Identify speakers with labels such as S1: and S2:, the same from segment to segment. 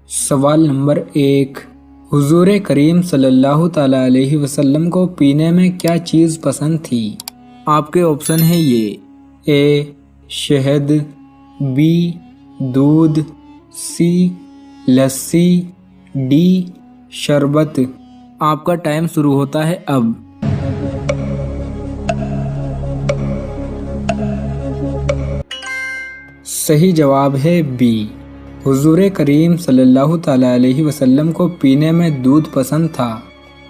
S1: سوال نمبر 1، حضور کریم صلی اللہ تعالیٰ علیہ وسلم کو پینے میں کیا چیز پسند تھی؟ آپ کے آپشن ہیں یہ اے شہد، بی دودھ، سی لسی، ڈی شربت۔ آپ کا ٹائم شروع ہوتا ہے اب۔ صحیح جواب ہے بی، حضور کریم صلی اللہ تعالیٰ علیہ وسلم کو پینے میں دودھ پسند تھا۔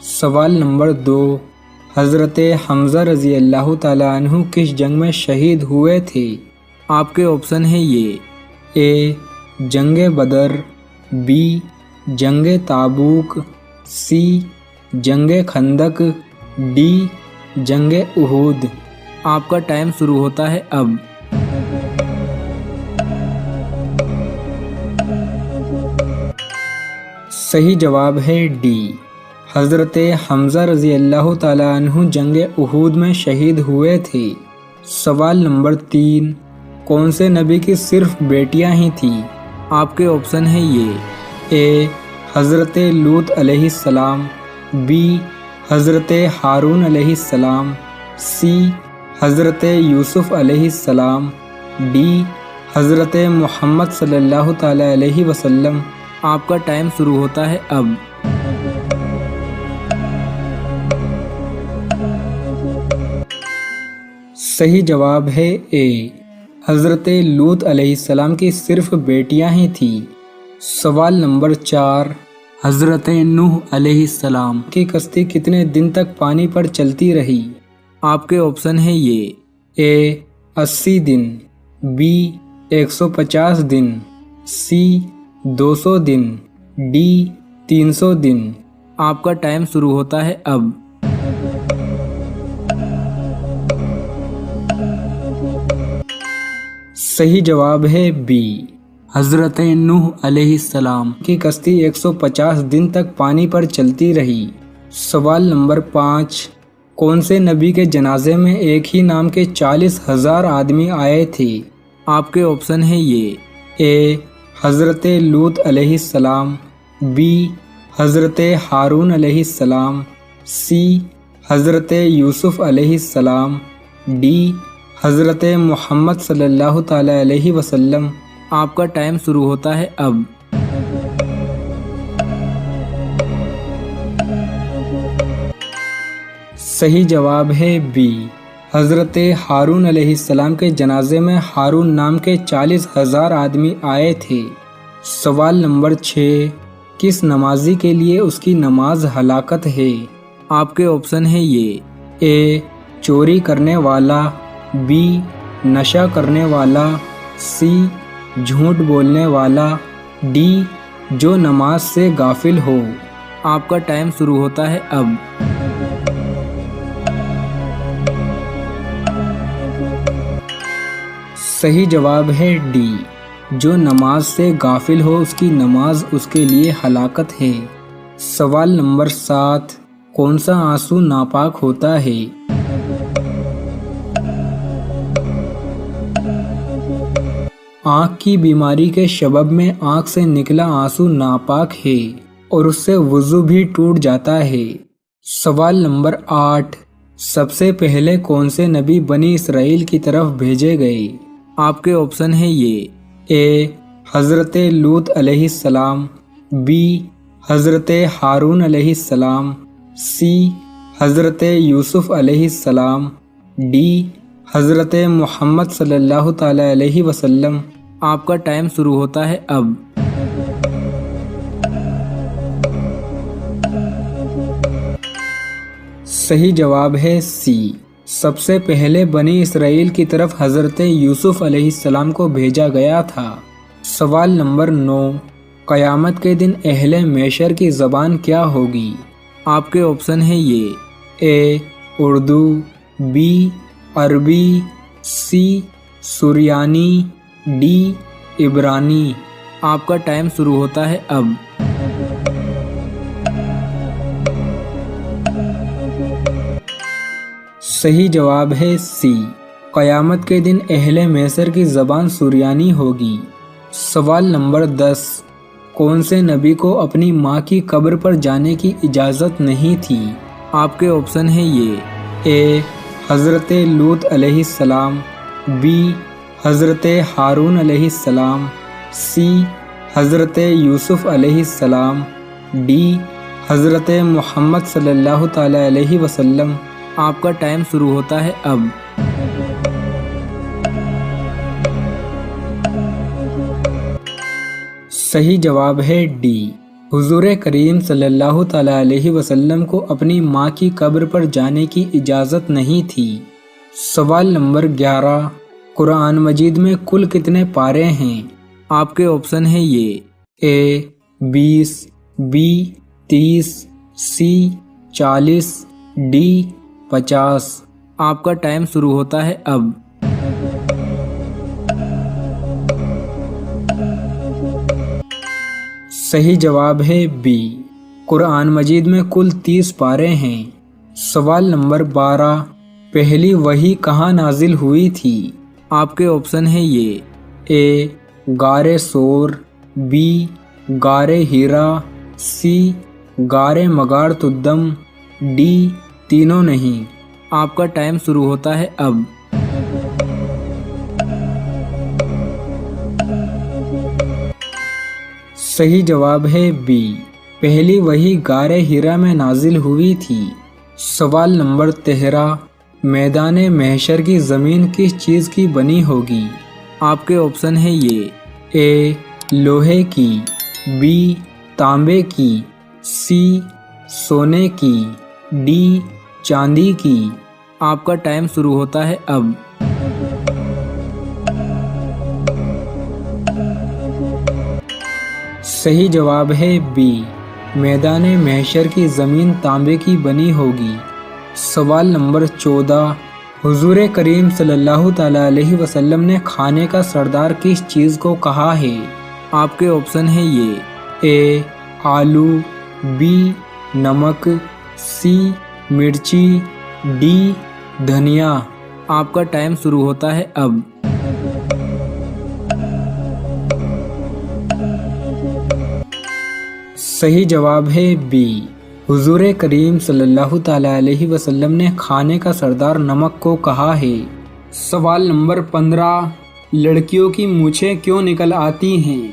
S1: سوال نمبر 2، حضرت حمزہ رضی اللہ تعالیٰ عنہ کس جنگ میں شہید ہوئے تھے؟ آپ کے آپشن ہیں یہ اے جنگ بدر، بی جنگ تابوک، سی جنگ خندق، ڈی جنگ احد۔ آپ کا ٹائم شروع ہوتا ہے اب۔ صحیح جواب ہے ڈی، حضرت حمزہ رضی اللہ تعالیٰ عنہ جنگ احد میں شہید ہوئے تھے۔ سوال نمبر 3، کون سے نبی کی صرف بیٹیاں ہی تھیں؟ آپ کے آپشن ہیں یہ اے حضرت لوط علیہ السلام، بی حضرت ہارون علیہ السلام، سی حضرت یوسف علیہ السلام، ڈی حضرت محمد صلی اللہ تعالیٰ علیہ وسلم۔ آپ کا ٹائم شروع ہوتا ہے اب۔ صحیح جواب ہے اے، حضرت لوط علیہ السلام کی صرف بیٹیاں ہی تھیں۔ سوال نمبر 4، حضرت نوح علیہ السلام کی کشتی کتنے دن تک پانی پر چلتی رہی؟ آپ کے آپشن ہیں یہ اے 80 دن، be 150 then, C 200 then, D 300 دن۔ آپ کا ٹائم شروع ہوتا ہے اب۔ صحیح جواب ہے بی، حضرت نوح علیہ السلام کی کشتی 150 دن تک پانی پر چلتی رہی۔ سوال نمبر 5، کون سے نبی کے جنازے میں ایک ہی نام کے 40,000 آدمی آئے تھے؟ آپ کے آپشن ہیں یہ اے حضرت لوط علیہ السلام، بی حضرت ہارون علیہ السلام، سی حضرت یوسف علیہ السلام، ڈی حضرت محمد صلی اللہ تعالیٰ علیہ وسلم۔ آپ کا ٹائم شروع ہوتا ہے اب۔ صحیح جواب ہے بی، حضرت ہارون علیہ السلام کے جنازے میں ہارون نام کے 40,000 آدمی آئے تھے۔ سوال نمبر 6، کس نمازی کے لیے اس کی نماز ہلاکت ہے؟ آپ کے آپشن ہیں یہ اے چوری کرنے والا، بی نشہ کرنے والا، سی جھوٹ بولنے والا، ڈی جو نماز سے غافل ہو۔ آپ کا ٹائم شروع ہوتا ہے اب۔ صحیح جواب ہے ڈی، جو نماز سے غافل ہو اس کی نماز اس کے لیے ہلاکت ہے۔ سوال نمبر 7، کون سا آنسو ناپاک ہوتا ہے؟ آنکھ کی بیماری کے سبب میں آنکھ سے نکلا آنسو ناپاک ہے اور اس سے وضو بھی ٹوٹ جاتا ہے۔ سوال نمبر 8، سب سے پہلے کون سے نبی بنی اسرائیل کی طرف بھیجے گئے؟ آپ کے آپشن ہیں یہ اے حضرت لوط علیہ السلام، بی حضرت ہارون علیہ السلام، سی حضرت یوسف علیہ السلام، ڈی حضرت محمد صلی اللہ تعالیٰ علیہ وسلم۔ آپ کا ٹائم شروع ہوتا ہے اب۔ صحیح جواب ہے سی، سب سے پہلے بنی اسرائیل کی طرف حضرت یوسف علیہ السلام کو بھیجا گیا تھا۔ سوال نمبر 9، قیامت کے دن اہل محشر کی زبان کیا ہوگی؟ آپ کے آپشن ہیں یہ اے اردو، بی عربی، سی سریانی، ڈی عبرانی۔ آپ کا ٹائم شروع ہوتا ہے اب۔ صحیح جواب ہے سی، قیامت کے دن اہل محشر کی زبان سریانی ہوگی۔ سوال نمبر 10، کون سے نبی کو اپنی ماں کی قبر پر جانے کی اجازت نہیں تھی؟ آپ کے آپشن ہیں یہ: اے حضرت لوط علیہ السلام، بی حضرت ہارون علیہ السلام، سی حضرت یوسف علیہ السلام، ڈی حضرت محمد صلی اللہ تعالی علیہ وسلم۔ آپ کا ٹائم شروع ہوتا ہے اب۔ صحیح جواب ہے ڈی، حضور کریم صلی اللہ تعالی علیہ وسلم کو اپنی ماں کی قبر پر جانے کی اجازت نہیں تھی۔ سوال نمبر 11، قرآن مجید میں کل کتنے پارے ہیں؟ آپ کے آپشن ہیں یہ: اے 20، بی 30، سی 40، ڈی 50۔ آپ کا ٹائم شروع ہوتا ہے اب۔ صحیح جواب ہے بی، قرآن مجید میں کل 30 پارے ہیں۔ سوال نمبر 12، پہلی وحی کہاں نازل ہوئی تھی؟ آپ کے آپشن ہیں یہ: اے غار سور، بی غار ہیرا، سی غار مغار تدم، ڈی تینوں نہیں۔ آپ کا ٹائم شروع ہوتا ہے اب۔ صحیح جواب ہے بی، پہلی وحی غار ہیرا میں نازل ہوئی تھی۔ سوال نمبر 13، میدان محشر کی زمین کس چیز کی بنی ہوگی؟ آپ کے آپشن ہیں یہ: اے لوہے کی، بی تانبے کی، سی سونے کی، ڈی چاندی کی۔ آپ کا ٹائم شروع ہوتا ہے اب۔ صحیح جواب ہے بی، میدان محشر کی زمین تانبے کی بنی ہوگی۔ سوال نمبر 14، حضور کریم صلی اللہ تعالی علیہ وسلم نے کھانے کا سردار کس چیز کو کہا ہے؟ آپ کے آپشن ہیں یہ: اے آلو، بی نمک، سی مرچی، ڈی دھنیا۔ آپ کا ٹائم شروع ہوتا ہے اب۔ صحیح جواب ہے بی، حضور کریم صلی اللہ تعالی علیہ وسلم نے کھانے کا سردار نمک کو کہا ہے۔ سوال نمبر 15، لڑکیوں کی مونچھیں کیوں نکل آتی ہیں؟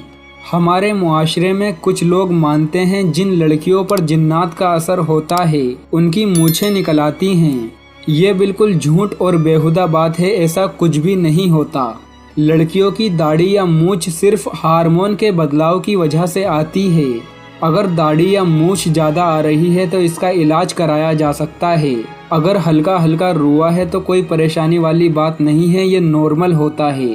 S1: ہمارے معاشرے میں کچھ لوگ مانتے ہیں جن لڑکیوں پر جنات کا اثر ہوتا ہے ان کی مونچھیں نکل آتی ہیں۔ یہ بالکل جھوٹ اور بیہودہ بات ہے، ایسا کچھ بھی نہیں ہوتا۔ لڑکیوں کی داڑھی یا مونچھ صرف ہارمون کے بدلاؤ کی وجہ سے آتی ہے۔ اگر داڑھی یا مونچھ زیادہ آ رہی ہے تو اس کا علاج کرایا جا سکتا ہے۔ اگر ہلکا ہلکا روا ہے تو کوئی پریشانی والی بات نہیں ہے، یہ نارمل ہوتا ہے۔